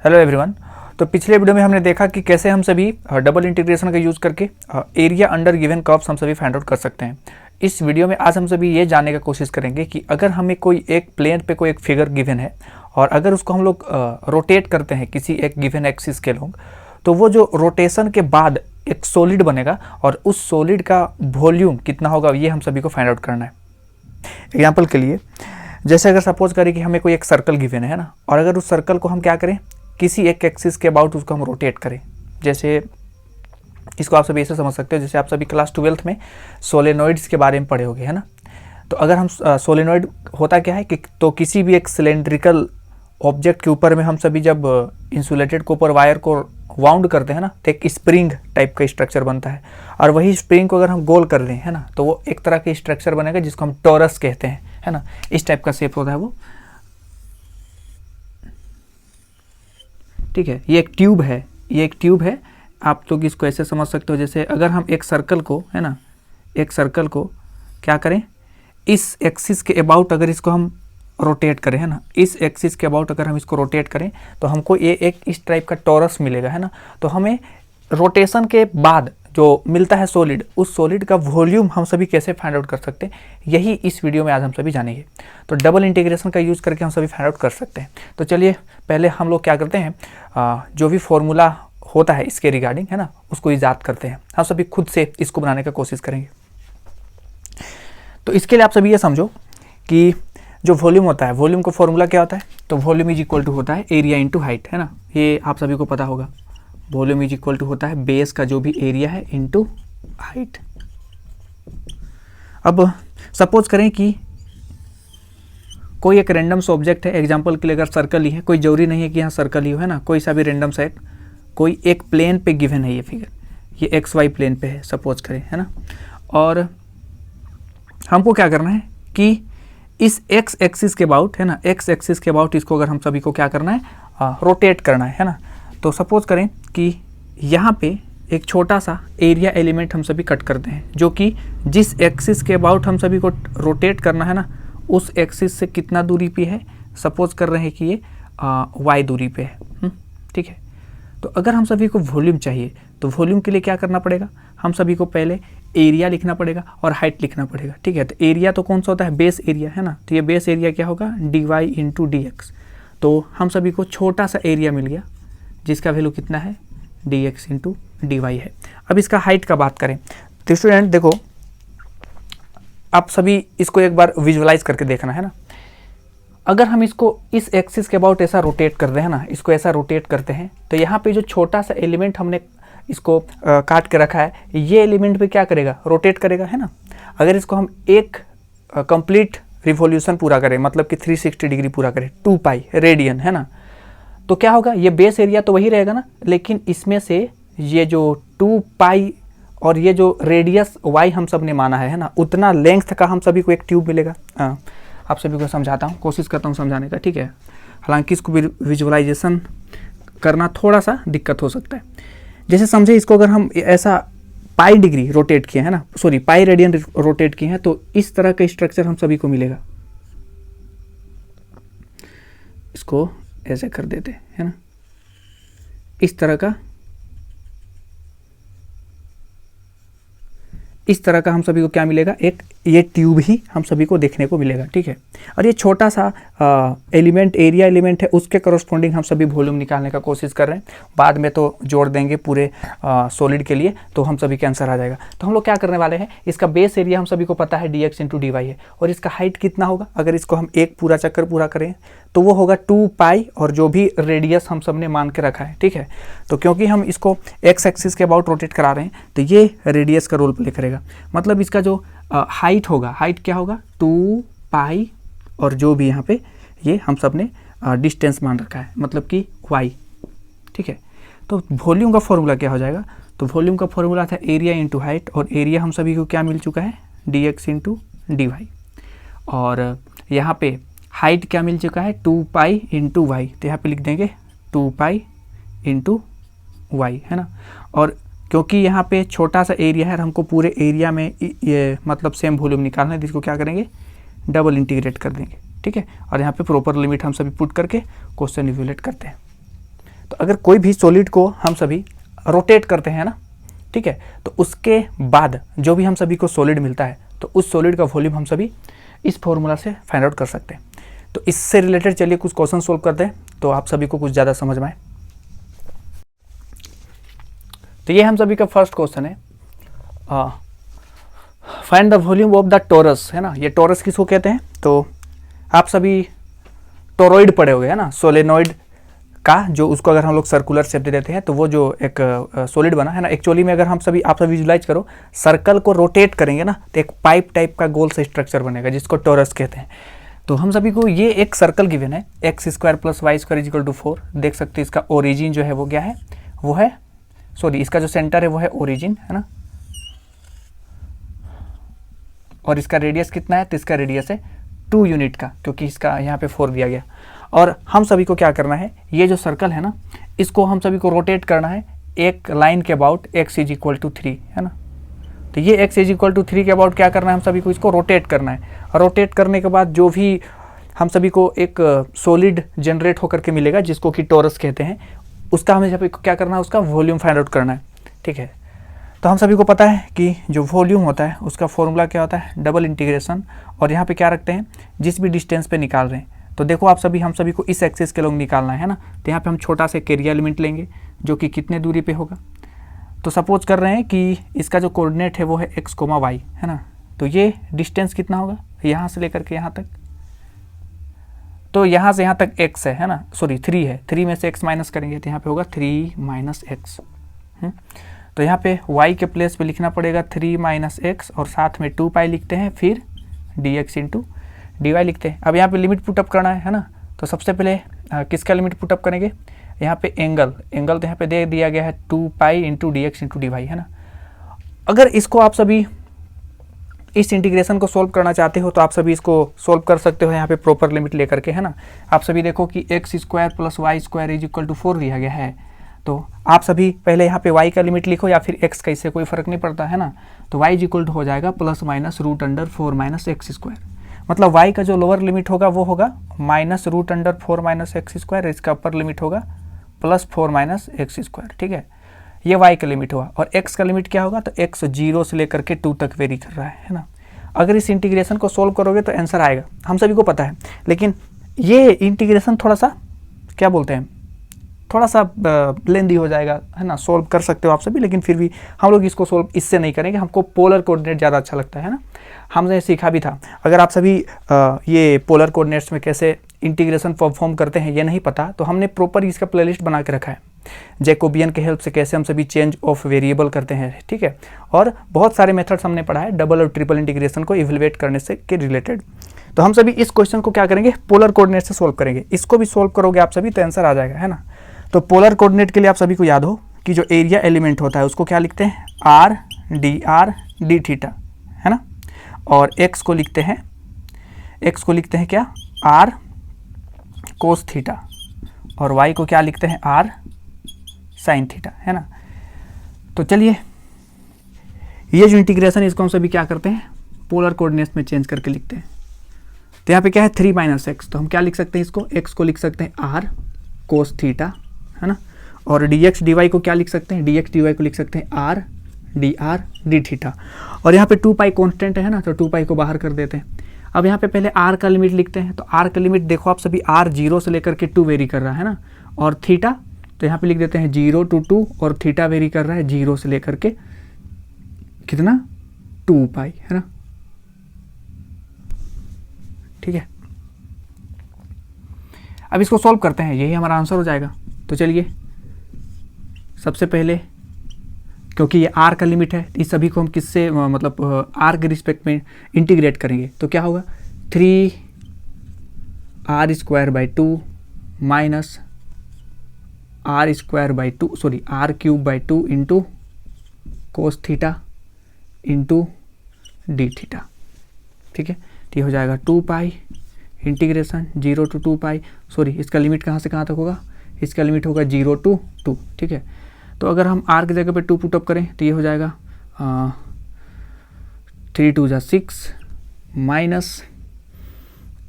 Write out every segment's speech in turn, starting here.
Hello everyone. तो पिछले video में हमने देखा कि कैसे हम सभी डबल इंटीग्रेशन का यूज़ करके एरिया अंडर गिवन कर्व्स हम सभी फाइंड आउट कर सकते हैं। इस वीडियो में आज हम सभी ये जानने का कोशिश करेंगे कि अगर हमें कोई एक प्लेन पे कोई एक फिगर गिवन है और अगर उसको हम लोग रोटेट करते हैं किसी एक गिवन एक्सिस के लोग, तो वो जो रोटेशन के बाद एक सॉलिड बनेगा और उस सॉलिड का वॉल्यूम कितना होगा ये हम सभी को फाइंड आउट करना है। एग्जाम्पल के लिए जैसे अगर सपोज करें कि हमें कोई एक सर्कल गिवन है ना, और अगर उस सर्कल को हम क्या करें किसी एक एक्सिस के अबाउट उसको हम रोटेट करें। जैसे इसको आप सभी ऐसे समझ सकते हो, जैसे आप सभी क्लास 12th में सोलेनोइड्स के बारे में पढ़े होंगे, है ना। तो अगर हम सोलेनोइड होता क्या है कि तो किसी भी एक सिलेंड्रिकल ऑब्जेक्ट के ऊपर में हम सभी जब इंसुलेटेड कॉपर वायर को वाउंड करते हैं ना, तो एक स्प्रिंग टाइप का स्ट्रक्चर बनता है। और वही स्प्रिंग को अगर हम गोल कर दें, है ना, तो वो एक तरह का स्ट्रक्चर बनेगा जिसको हम टॉरस कहते हैं, है ना। इस टाइप का शेप होता है वो, ठीक है। ये एक ट्यूब है, ये एक ट्यूब है। आप लोग इसको ऐसे समझ सकते हो, जैसे अगर हम एक सर्कल को, है ना, एक सर्कल को क्या करें इस एक्सिस के अबाउट अगर इसको हम रोटेट करें, है ना, इस एक्सिस के अबाउट अगर हम इसको रोटेट करें तो हमको ये एक इस टाइप का टॉरस मिलेगा, है ना। तो हमें रोटेशन के बाद जो मिलता है सॉलिड, उस सॉलिड का वॉल्यूम हम सभी कैसे फाइंड आउट कर सकते हैं, यही इस वीडियो में आज हम सभी जानेंगे। तो डबल इंटीग्रेशन का यूज़ करके हम सभी फाइंड आउट कर सकते हैं। तो चलिए पहले हम लोग क्या करते हैं, जो भी फॉर्मूला होता है इसके रिगार्डिंग, है ना, उसको ईजाद करते हैं। हम सभी खुद से इसको बनाने का कोशिश करेंगे। तो इसके लिए आप सभी ये समझो कि जो वॉल्यूम होता है, वॉल्यूम का फॉर्मूला क्या होता है, तो वॉल्यूम इज इक्वल टू होता है एरिया इंटू हाइट, है ना। ये आप सभी को पता होगा। वॉल्यूम इज इक्वल टू होता है बेस का जो भी एरिया है इंटू हाइट। अब सपोज करें कि कोई एक रैंडम सा ऑब्जेक्ट है, एग्जांपल के लिए अगर सर्कल ही है, कोई जरूरी नहीं है कि यहाँ सर्कल ही हो, है ना, कोई सा भी रैंडम सेट, कोई एक प्लेन पे गिवन है ये फिगर, ये एक्स वाई प्लेन पे है सपोज करें, है ना। और हमको क्या करना है कि इस एक्स एक्सिस के अबाउट, है ना, एक्स एक्सिस के अबाउट इसको अगर हम सभी को क्या करना है रोटेट करना है ना। तो सपोज करें कि यहाँ पे एक छोटा सा एरिया एलिमेंट हम सभी कट करते हैं, जो कि जिस एक्सिस के अबाउट हम सभी को रोटेट करना है ना, उस एक्सिस से कितना दूरी पे है, सपोज कर रहे हैं कि ये वाई दूरी पे है, ठीक है। तो अगर हम सभी को वॉल्यूम चाहिए तो वॉल्यूम के लिए क्या करना पड़ेगा, हम सभी को पहले एरिया लिखना पड़ेगा और हाइट लिखना पड़ेगा, ठीक है। तो एरिया तो कौन सा होता है, बेस एरिया, है ना। तो ये बेस एरिया क्या होगा, D Y into D X. तो हम सभी को छोटा सा एरिया मिल गया जिसका वैल्यू कितना है, D X into D Y है। अब इसका हाइट का बात करें तो स्टूडेंट देखो, आप सभी इसको एक बार विजुअलाइज करके देखना, है ना। अगर हम इसको इस एक्सिस के अबाउट ऐसा रोटेट कर रहे हैं ना, इसको ऐसा रोटेट करते हैं, तो यहाँ पे जो छोटा सा एलिमेंट हमने इसको काट के रखा है, ये एलिमेंट पे क्या करेगा, रोटेट करेगा, है ना। अगर इसको हम एक कंप्लीट रिवॉल्यूशन पूरा करें, मतलब कि 360 डिग्री पूरा करें, 2 पाई रेडियन, है ना, तो क्या होगा, ये बेस एरिया तो वही रहेगा ना, लेकिन इसमें से ये जो 2 पाई और ये जो रेडियस वाई हम सब ने माना है ना, उतना लेंथ का हम सभी को एक ट्यूब मिलेगा। आप सभी को समझाता हूँ, कोशिश करता हूँ समझाने का, ठीक है। हालांकि इसको विजुअलाइजेशन करना थोड़ा सा दिक्कत हो सकता है। जैसे समझे, इसको अगर हम ऐसा पाई डिग्री रोटेट किए हैं ना, सॉरी पाई रेडियन रोटेट किए हैं, तो इस तरह का स्ट्रक्चर हम सभी को मिलेगा। इसको ऐसे कर देते हैं ना, इस तरह का हम सभी को क्या मिलेगा, एक ये ट्यूब ही हम सभी को देखने को मिलेगा, ठीक है। और ये छोटा सा एलिमेंट, एरिया एलिमेंट है, उसके करस्पॉन्डिंग हम सभी वॉल्यूम निकालने का कोशिश कर रहे हैं। बाद में तो जोड़ देंगे पूरे सॉलिड के लिए, तो हम सभी के आंसर आ जाएगा। तो हम लोग क्या करने वाले हैं, इसका बेस एरिया हम सभी को पता है D X into D Y है, और इसका हाइट कितना होगा, अगर इसको हम एक पूरा चक्कर पूरा करें तो वो होगा 2 पाई और जो भी रेडियस हम सब ने मान के रखा है, ठीक है। तो क्योंकि हम इसको एक्स एक्सिस के अबाउट रोटेट करा रहे हैं, तो ये रेडियस का रोल प्ले करेगा। मतलब इसका जो हाइट होगा, हाइट क्या होगा, 2 पाई और जो भी यहाँ पे ये हम सब ने डिस्टेंस मान रखा है, मतलब कि वाई, ठीक है। तो वॉल्यूम का फॉर्मूला क्या हो जाएगा, तो वॉल्यूम का फॉर्मूला था एरिया इंटू हाइट, और एरिया हम सभी को क्या मिल चुका है, D X into D Y. और यहाँ पे हाइट क्या मिल चुका है, 2 पाई इंटू वाई। तो यहाँ पे लिख देंगे 2 पाई इंटू वाई, है ना। और क्योंकि यहाँ पे छोटा सा एरिया है, हमको पूरे एरिया में ये मतलब सेम वॉल्यूम निकालना है, जिसको क्या करेंगे, डबल इंटीग्रेट कर देंगे, ठीक है। और यहाँ पे प्रॉपर लिमिट हम सभी पुट करके क्वेश्चन इवैल्यूएट करते हैं। तो अगर कोई भी सॉलिड को हम सभी रोटेट करते हैं ना, ठीक है, तो उसके बाद जो भी हम सभी को सॉलिड मिलता है तो उस सॉलिड का वॉल्यूम हम सभी इस फॉर्मूला से फाइंड आउट कर सकते हैं। तो इससे रिलेटेड चलिए कुछ क्वेश्चन सोल्व करते हैं तो आप सभी को कुछ ज़्यादा समझ में आए। तो ये हम सभी का फर्स्ट क्वेश्चन है, find the volume of the torus, है ना। ये टोरस किसको कहते हैं, तो आप सभी टोरॉइड पढ़े हो गए, है ना। सोलेनॉइड का जो उसको अगर हम लोग सर्कुलर शेप दे देते हैं तो वो जो एक सॉलिड बना है ना, एक्चुअली में अगर आप सभी विजुलाइज करो, सर्कल को रोटेट करेंगे ना तो एक पाइप टाइप का गोल सा स्ट्रक्चर बनेगा जिसको टोरस कहते हैं। तो हम सभी को ये एक सर्कल गिवन है, X square plus Y square is equal to 4। देख सकते हैं इसका ओरिजिन जो है वो क्या है, वो है इसका जो सेंटर है वो है ओरिजिन, है ना। और इसका रेडियस कितना है, तो इसका रेडियस है 2 यूनिट का, क्योंकि इसका यहाँ पे 4 दिया गया। और हम सभी को क्या करना है, ये जो सर्कल है ना इसको हम सभी को रोटेट करना है एक लाइन के about x is equal to 3, है ना। तो ये x इज इक्वल टू 3 के अबाउट क्या करना है, हम सभी को इसको रोटेट करना है। रोटेट करने के बाद जो भी हम सभी को एक सॉलिड जनरेट होकर के मिलेगा जिसको कि टोरस कहते हैं, उसका हमें सभी को क्या करना है, उसका वॉल्यूम फाइंड आउट करना है, ठीक है। तो हम सभी को पता है कि जो वॉल्यूम होता है उसका फॉर्मूला क्या होता है, डबल इंटीग्रेशन, और यहाँ पे क्या रखते हैं, जिस भी डिस्टेंस पे निकाल रहे हैं। तो देखो हम सभी को इस एक्सिस के लोग निकालना है ना, तो यहाँ पे हम छोटा सा एरिया एलिमेंट लेंगे जो कि कितने दूरी पे होगा। तो सपोज कर रहे हैं कि इसका जो कोऑर्डिनेट है वो है x, y, है ना। तो ये डिस्टेंस कितना होगा यहाँ से लेकर के यहाँ तक, तो यहाँ से यहाँ तक x है ना, सॉरी 3 है, 3 में से x माइनस करेंगे तो यहाँ पे होगा 3 माइनस एक्स। तो यहाँ पे y के प्लेस पे लिखना पड़ेगा 3 माइनस एक्स, और साथ में 2 पाई लिखते हैं, फिर dx इंटू dy लिखते हैं। अब यहाँ पे लिमिट पुटअप करना है ना। तो सबसे पहले किसका लिमिट पुटअप करेंगे, यहाँ पे एंगल तो यहाँ पे दे दिया गया है 2 pi into dx into dy, है ना। अगर इसको आप सभी इस इंटीग्रेशन को सोल्व करना चाहते हो तो आप सभी इसको सोल्व कर सकते हो यहाँ पे प्रॉपर लिमिट लेकर के, है ना। आप सभी देखो कि X square plus Y square is equal to 4 दिया गया है। तो आप सभी पहले यहाँ पे y का लिमिट लिखो या फिर x का, इससे कोई फर्क नहीं पड़ता, है ना। तो y इज इक्वल टू हो जाएगा plus minus root under 4 minus X square. मतलब y का जो लोअर लिमिट होगा वो होगा minus root under 4 minus X square, इसका अपर लिमिट होगा प्लस 4 माइनस एक्स स्क्वायर, ठीक है। ये y का लिमिट हुआ। और x का लिमिट क्या होगा, तो x 0 से लेकर के 2 तक वेरी कर रहा है ना। अगर इस इंटीग्रेशन को सोल्व करोगे तो आंसर आएगा, हम सभी को पता है। लेकिन ये इंटीग्रेशन थोड़ा सा क्या बोलते हैं, थोड़ा सा लेंदी हो जाएगा, है ना। सोल्व कर सकते हो आप सभी, लेकिन फिर भी हम लोग इसको सोल्व इससे नहीं करेंगे, हमको पोलर कोऑर्डिनेट ज़्यादा अच्छा लगता है ना। हमने सीखा भी था। अगर आप सभी ये पोलर कोऑर्डिनेट्स में कैसे इंटीग्रेशन परफॉर्म करते हैं ये नहीं पता, तो हमने प्रॉपर इसका प्लेलिस्ट बना के रखा है, जैकोबियन के हेल्प से कैसे हम सभी चेंज ऑफ वेरिएबल करते हैं, ठीक है। और बहुत सारे मेथड्स हमने पढ़ा है डबल और ट्रिपल इंटीग्रेशन को इवेलुएट करने से के रिलेटेड। तो हम सभी इस क्वेश्चन को क्या करेंगे, पोलर कोऑर्डिनेट से सोल्व करेंगे। इसको भी सोल्व करोगे आप सभी तो आंसर आ जाएगा, है ना। तो पोलर कोऑर्डिनेट के लिए आप सभी को याद हो कि जो एरिया एलिमेंट होता है उसको क्या लिखते हैं, r d थीटा, है ना। और x को लिखते हैं क्या, r कोस थीटा, और y को क्या लिखते हैं, r साइन थीटा, है ना। तो चलिए ये जो इंटीग्रेशन इसको हम सभी क्या करते हैं, पोलर कोऑर्डिनेट्स में चेंज करके लिखते हैं। तो यहाँ पे क्या है 3 माइनस एक्स, तो हम क्या लिख सकते हैं इसको, x को लिख सकते हैं r कोस थीटा, है ना। और dx dy को क्या लिख सकते हैं, dx dy को लिख सकते हैं r dr d थीटा। और यहाँ पे 2 पाई कॉन्स्टेंट है ना, तो 2 पाई को बाहर कर देते हैं। अब यहाँ पे पहले r का लिमिट लिखते हैं। तो r का लिमिट देखो आप सभी, r 0 से लेकर के 2 वेरी कर रहा है ना। और थीटा तो यहाँ पे लिख देते हैं 0 to 2, और थीटा वेरी कर रहा है 0 से लेकर के कितना, 2 पाई, है ना, ठीक है। अब इसको सॉल्व करते हैं, यही हमारा आंसर हो जाएगा। तो चलिए सबसे पहले, क्योंकि ये r का लिमिट है, इस सभी को हम किससे मतलब r के रिस्पेक्ट में इंटीग्रेट करेंगे, तो क्या होगा 3r square by 2 minus r square by 2, sorry r cube by 2 into cos theta into D theta, ठीक है। तो ये हो जाएगा 2 पाई इंटीग्रेशन 0 to 2 पाई, सॉरी इसका लिमिट कहाँ से कहाँ तक होगा, इसका लिमिट होगा 0 to 2, ठीक है। तो अगर हम r की जगह पे 2 पुटअप करें तो ये हो जाएगा 3 2 जा 6 माइनस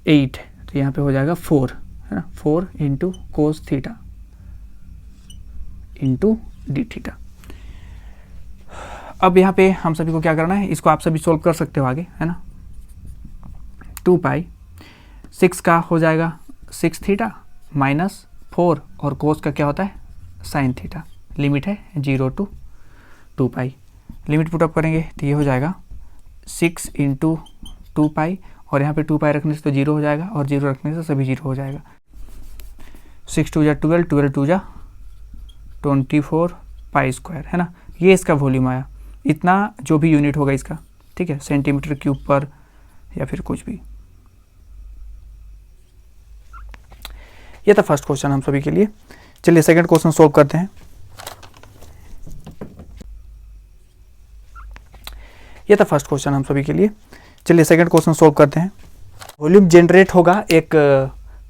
8, तो यहाँ पे हो जाएगा 4, है ना, 4 into cos theta into D theta. अब यहाँ पे हम सभी को क्या करना है, इसको आप सभी सोल्व कर सकते हो आगे, है ना। 2 पाई 6 का हो जाएगा 6 थीटा माइनस 4 और कोस का क्या होता है साइन थीटा। लिमिट है 0 to 2 पाई। लिमिट पुटअप करेंगे तो ये हो जाएगा 6 इंटू 2 पाई और यहाँ पे 2 पाई रखने से तो 0 हो जाएगा और 0 रखने से सभी 0 हो जाएगा। 6 2 जा 12, 12 2 जा 24 पाई स्क्वायर, है ना। ये इसका वॉल्यूम आया, इतना जो भी यूनिट होगा इसका, ठीक है, सेंटीमीटर क्यूब पर या फिर कुछ भी। ये था फर्स्ट क्वेश्चन हम सभी के लिए। चलिए सेकंड क्वेश्चन सोल्व करते हैं। ये था फर्स्ट क्वेश्चन हम सभी के लिए। चलिए सेकंड क्वेश्चन सोल्व करते हैं। वॉल्यूम जनरेट होगा एक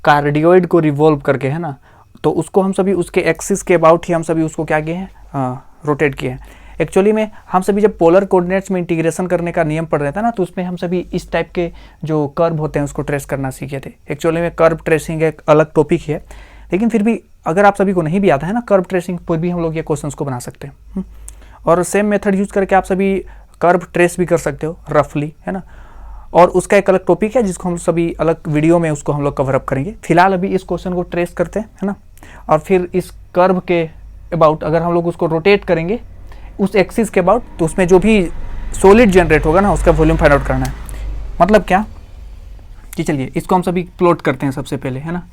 कार्डियोइड को रिवॉल्व करके, है ना। तो उसको हम सभी उसके एक्सिस के अबाउट ही हम सभी उसको क्या किए हैं, रोटेट किए हैं। एक्चुअली में हम सभी जब पोलर कोऑर्डिनेट्स में इंटीग्रेशन करने का नियम पढ़ रहे थे ना, तो उसमें हम सभी इस टाइप के जो कर्व होते हैं उसको ट्रेस करना सीखे थे। एक्चुअली में कर्व ट्रेसिंग एक अलग टॉपिक है, लेकिन फिर भी अगर आप सभी को नहीं भी आता है ना कर्व ट्रेसिंग, फिर भी हम लोग ये क्वेश्चंस को बना सकते हैं। और सेम मेथड यूज करके आप सभी कर्व ट्रेस भी कर सकते हो रफली, है ना। और उसका एक अलग टॉपिक है जिसको हम सभी अलग वीडियो में उसको हम लोग कवर अप करेंगे। फिलहाल अभी इस क्वेश्चन को ट्रेस करते हैं, है ना। और फिर इस कर्व के अबाउट अगर हम लोग उसको रोटेट करेंगे उस एक्सिस के अबाउट, तो उसमें जो भी सॉलिड जनरेट होगा ना उसका वॉल्यूम फाइंड आउट करना है। मतलब क्या कि चलिए इसको हम सभी प्लॉट करते हैं सबसे पहले, है ना।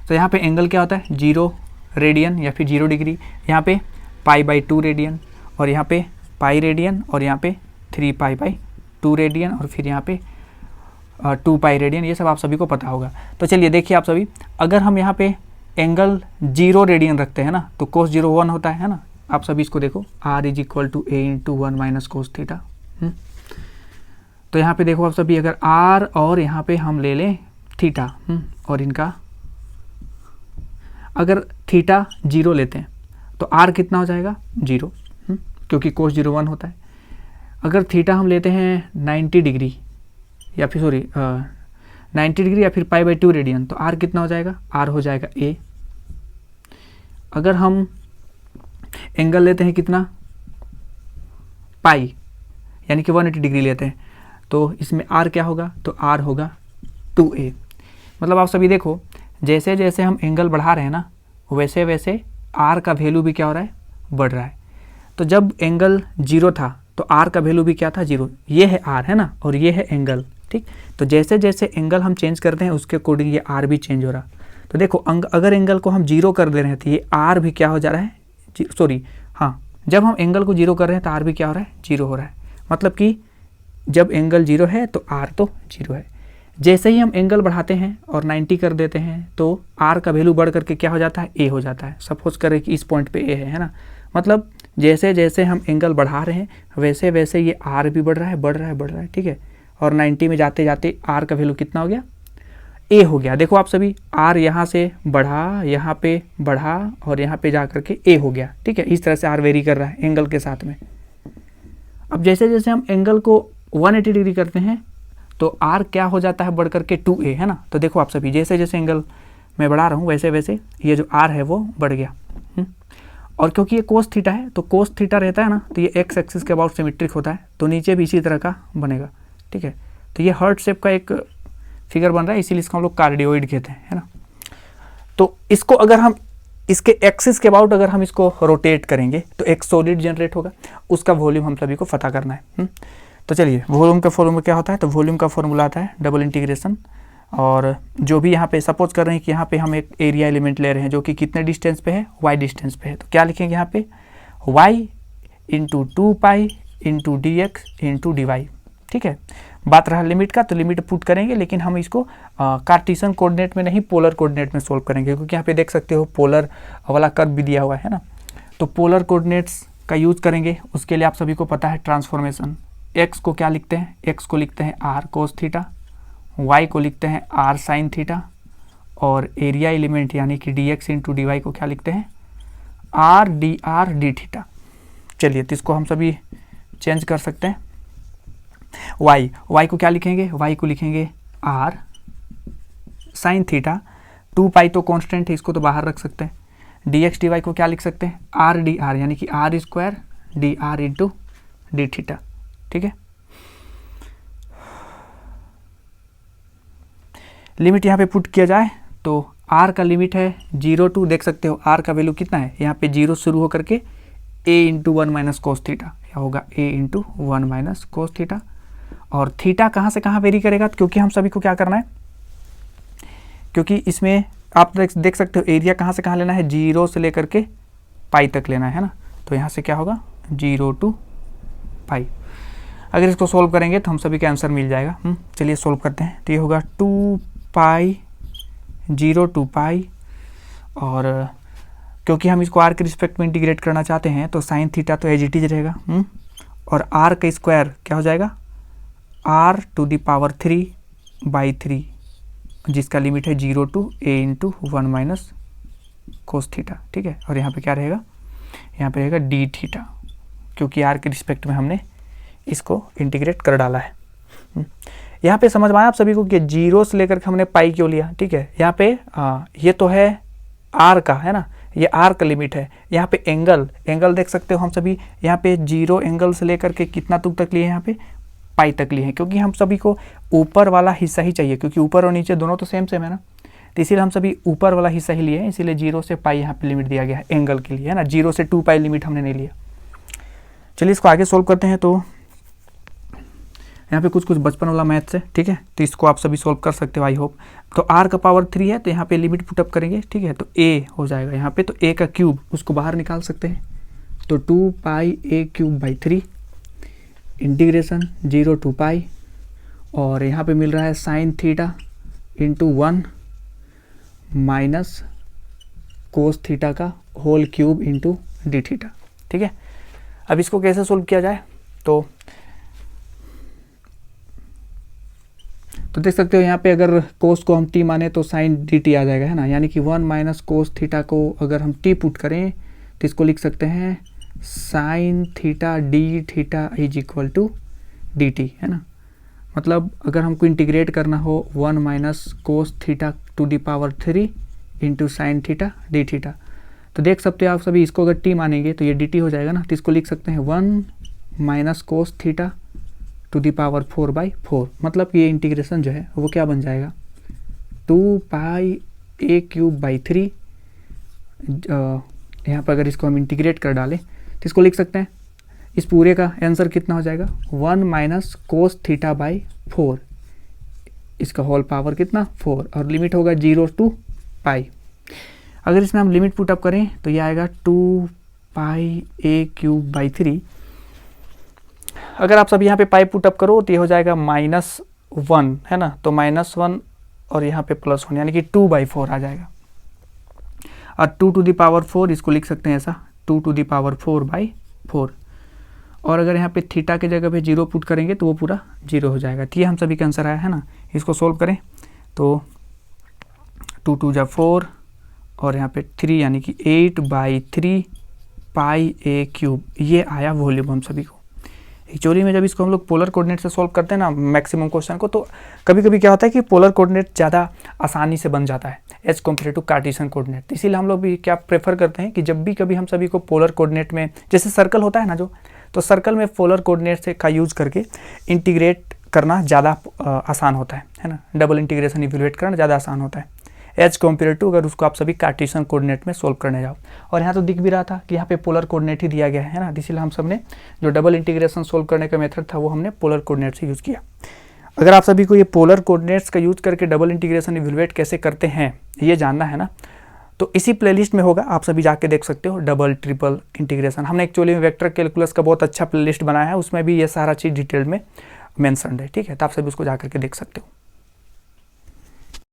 तो यहाँ पे एंगल क्या होता है 0 रेडियन या फिर 0 डिग्री, यहाँ पे π/2 रेडियन और यहाँ पे पाई रेडियन और यहाँ पे 3 π/2 रेडियन और फिर यहाँ पे 2 पाई रेडियन। ये सब आप सभी को पता होगा। तो चलिए देखिए आप सभी, अगर हम यहाँ पे एंगल 0 रेडियन रखते हैं ना तो cos 0 1 होता है ना। आप सभी इसको देखो r = a × 1 - cos थीटा। तो यहाँ पे देखो आप सभी, अगर r और यहाँ पे हम ले लें थीटा और इनका अगर थीटा 0 लेते हैं तो r कितना हो जाएगा 0, क्योंकि cos 0 1 होता है। अगर थीटा हम लेते हैं 90 डिग्री या फिर 90 डिग्री या फिर π/2 रेडियन, तो r कितना हो जाएगा, r हो जाएगा a। अगर हम एंगल लेते हैं कितना पाई यानी कि 180 डिग्री लेते हैं, तो इसमें r क्या होगा, तो r होगा 2a। मतलब आप सभी देखो जैसे जैसे हम एंगल बढ़ा रहे हैं ना वैसे वैसे r का वैल्यू भी क्या हो रहा है, बढ़ रहा है। तो जब एंगल 0 था तो r का वैल्यू भी क्या था 0। ये है r, है ना, और ये है एंगल, ठीक। तो जैसे जैसे एंगल हम चेंज करते हैं उसके अकॉर्डिंग ये r भी चेंज हो रहा। तो देखो अगर एंगल को हम 0 कर दे रहे हैं तो ये r भी क्या हो जा रहा है, सॉरी हाँ, जब हम एंगल को 0 कर रहे हैं तो r भी क्या हो रहा है, 0 हो रहा है। मतलब कि जब एंगल 0 है तो r तो 0 है। जैसे ही हम एंगल बढ़ाते हैं और 90 कर देते हैं तो r का वैल्यू बढ़ करके क्या हो जाता है, a हो जाता है। सपोज करें कि इस पॉइंट पे a है ना। मतलब जैसे जैसे हम एंगल बढ़ा रहे हैं वैसे वैसे ये r भी बढ़ रहा है, बढ़ रहा है, बढ़ रहा है, ठीक है। और 90 में जाते जाते r का वैल्यू कितना हो गया, a हो गया। देखो आप सभी r यहाँ से बढ़ा, यहाँ पे बढ़ा और यहाँ पे जा करके a हो गया, ठीक है। इस तरह से r वेरी कर रहा है एंगल के साथ में। अब जैसे जैसे हम एंगल को 180 डिग्री करते हैं तो r क्या हो जाता है, बढ़ करके 2a, है ना। तो देखो आप सभी जैसे जैसे एंगल मैं बढ़ा रहा हूँ वैसे वैसे ये जो r है वो बढ़ गया। और क्योंकि ये कोस थीटा है तो कोस थीटा रहता है ना, तो ये एक्स एक्सिस के अबाउट सिमेट्रिक होता है, तो नीचे भी इसी तरह का बनेगा, ठीक है। तो ये हार्ट शेप का एक फिगर बन रहा है, इसीलिए इसको हम लोग कार्डियोइड कहते हैं, है ना। तो इसको अगर हम इसके एक्सिस के अबाउट अगर हम इसको रोटेट करेंगे तो एक सॉलिड जनरेट होगा, उसका वॉल्यूम हम सभी को पता करना है। तो चलिए वॉल्यूम का फॉर्मूला क्या होता है, तो वॉल्यूम का फॉर्मूला आता है डबल इंटीग्रेशन। और जो भी यहाँ पे सपोज कर रहे हैं कि यहाँ पे हम एक एरिया एलिमेंट ले रहे हैं जो कि कितने डिस्टेंस पे है, y डिस्टेंस पे है, तो क्या लिखेंगे यहाँ पे y × 2 पाई × dx × dy, ठीक है। बात रहा लिमिट का, तो लिमिट पुट करेंगे, लेकिन हम इसको कार्टेशियन कोऑर्डिनेट में नहीं पोलर कोऑर्डिनेट में सोल्व करेंगे, क्योंकि यहाँ पे देख सकते हो पोलर वाला कर्व भी दिया हुआ है ना। तो पोलर कोऑर्डिनेट्स का यूज करेंगे, उसके लिए आप सभी को पता है ट्रांसफॉर्मेशन। x को क्या लिखते हैं, x को लिखते हैं r cos थीटा, y को लिखते हैं r sin थीटा, और एरिया एलिमेंट यानी कि dx × dy को क्या लिखते हैं r dr d थीटा। चलिए तो इसको हम सभी चेंज कर सकते हैं। y को क्या लिखेंगे, y को लिखेंगे r sin थीटा, 2 पाई तो कांस्टेंट है, इसको तो बाहर रख सकते हैं, डी एक्स डी वाई को क्या लिख सकते हैं, आर डी आर, यानी कि R square D R into D theta. ठीक है, लिमिट यहाँ पे पुट किया जाए तो आर का लिमिट है 0 टू, देख सकते हो आर का वैल्यू कितना है, यहाँ पे 0 शुरू होकर के ए इंटू 1 माइनस कोस थीटा, या होगा ए इंटू 1 माइनस कोस थीटा। और थीटा कहाँ से कहाँ वेरी करेगा, क्योंकि हम सभी को क्या करना है, क्योंकि इसमें आप देख सकते हो एरिया कहाँ से कहाँ लेना है, 0 से लेकर के पाई तक लेना है ना, तो यहाँ से क्या होगा 0 टू पाई। अगर इसको सोल्व करेंगे तो हम सभी का आंसर मिल जाएगा। चलिए सोल्व करते हैं। तो ये होगा 2 पाई 0 टू पाई, और क्योंकि हम इसको आर के रिस्पेक्ट में इंटीग्रेट करना चाहते हैं तो साइन थीटा तो एज इट इज रहेगा, और आर का स्क्वायर क्या हो जाएगा, आर टू द पावर 3/3, जिसका लिमिट है 0 to A into 1 minus cos theta. ठीक है, और यहाँ पे क्या रहेगा, यहाँ पे रहेगा डी थीटा, क्योंकि आर के रिस्पेक्ट में हमने इसको इंटीग्रेट कर डाला है। यहाँ पे समझ में आया आप सभी को कि 0 से लेकर के हमने पाई क्यों लिया। ठीक है, यहाँ पे ये तो है आर का, है ना, ये आर का लिमिट है। यहाँ पे एंगल देख सकते हो हम सभी, यहाँ पे 0 एंगल से लेकर के कितना तक लिए, यहाँ पे पाई तक लिए हैं, क्योंकि हम सभी को ऊपर वाला हिस्सा ही चाहिए, क्योंकि ऊपर और नीचे दोनों तो सेम है ना, तो इसीलिए हम सभी ऊपर वाला हिस्सा ही लिए हैं, इसीलिए 0 से पाई यहाँ पे लिमिट दिया गया है एंगल के लिए, है ना, 0 से 2 पाई लिमिट हमने नहीं लिया। चलिए इसको आगे सोल्व करते हैं। तो यहाँ पे कुछ बचपन वाला मैथ्स है, ठीक है, तो इसको आप सभी सोल्व कर सकते हो आई होप। तो r का पावर 3 है, तो यहाँ पे लिमिट पुटअप करेंगे। ठीक है, तो a हो जाएगा यहाँ पे, तो a का क्यूब उसको बाहर निकाल सकते हैं, तो 2 pi a cube by 3 integration 0 to pi, और यहाँ पे मिल रहा है sine theta into 1 minus cos theta का whole cube into D theta. ठीक है, अब इसको कैसे सोल्व किया जाए, तो देख सकते हो यहाँ पे अगर कोस को हम t माने तो साइन डी टी आ जाएगा, है ना, यानी कि 1 माइनस कोस थीटा को अगर हम t पुट करें तो इसको लिख सकते हैं sine theta D theta is equal to D T, है ना। मतलब अगर हमको इंटीग्रेट करना हो 1 minus cos theta to the power 3 into sine theta D theta, तो देख सकते हो आप सभी, इसको अगर t मानेंगे तो ये डी टी हो जाएगा ना, तो इसको लिख सकते हैं 1 minus cos theta to the power 4/4, मतलब ये इंटीग्रेशन जो है वो क्या बन जाएगा 2 पाई a क्यूब बाई 3। यहाँ पर अगर इसको हम इंटीग्रेट कर डालें तो इसको लिख सकते हैं, इस पूरे का आंसर कितना हो जाएगा 1 माइनस कोस थीटा बाई 4, इसका होल पावर कितना 4, और लिमिट होगा 0 टू पाई। अगर इसमें हम लिमिट पुटअप करें तो ये आएगा 2 पाई a क्यूब बाई 3। अगर आप सब यहाँ पे पाई पुटअप करो तो ये हो जाएगा -1, है ना, तो -1 और यहाँ पे +1, यानी कि 2/4 आ जाएगा, और 2 टू दी पावर 4 इसको लिख सकते हैं ऐसा 2 टू दी पावर 4/4, और अगर यहाँ पे थीटा के जगह पे 0 पुट करेंगे तो वो पूरा 0 हो जाएगा। तो ये हम सभी का आंसर आया, है ना। इसको सोल्व करें तो 2 2 जा 4 और यहाँ पे 3, यानी कि 8/3 पाई a क्यूब, ये आया वॉल्यूम हम सभी को। एक्चुअली में जब इसको हम लोग पोलर कोऑर्डिनेट से सॉल्व करते हैं ना मैक्सिमम क्वेश्चन को, तो कभी कभी क्या होता है कि पोलर कोऑर्डिनेट ज़्यादा आसानी से बन जाता है as compare to Cartesian coordinate. तो इसीलिए हम लोग भी क्या प्रेफर करते हैं कि जब भी कभी हम सभी को पोलर कोऑर्डिनेट में, जैसे सर्कल होता है ना जो, तो सर्कल में पोलर कोऑर्डिनेट से का यूज़ करके इंटीग्रेट करना ज़्यादा आसान होता है ना, डबल इंटीग्रेशन इवेल्युएट करना ज़्यादा आसान होता है एज कम्पेयर टू अगर उसको आप सभी कार्टेशियन कोऑर्डिनेट में सोल्व करने जाओ। और यहाँ तो दिख भी रहा था कि यहाँ पे पोलर कोऑर्डिनेट ही दिया गया है ना, इसीलिए हम सब ने जो डबल इंटीग्रेशन सोल्व करने का मेथड था वो हमने पोलर कोऑर्डिनेट से यूज़ किया। अगर आप सभी को ये पोलर कोऑर्डिनेट्स का यूज़ करके डबल इंटीग्रेशन इवेल्युएट कैसे करते हैं ये जानना है ना, तो इसी प्लेलिस्ट में होगा, आप सभी जाके देख सकते हो, डबल ट्रिपल इंटीग्रेशन। हमने एक्चुअली में वेक्टर कैलकुलस का बहुत अच्छा प्लेलिस्ट बनाया है, उसमें भी ये सारा चीज़ डिटेल में मेंशन्ड है। ठीक है, तो आप सभी उसको जा करके देख सकते हो।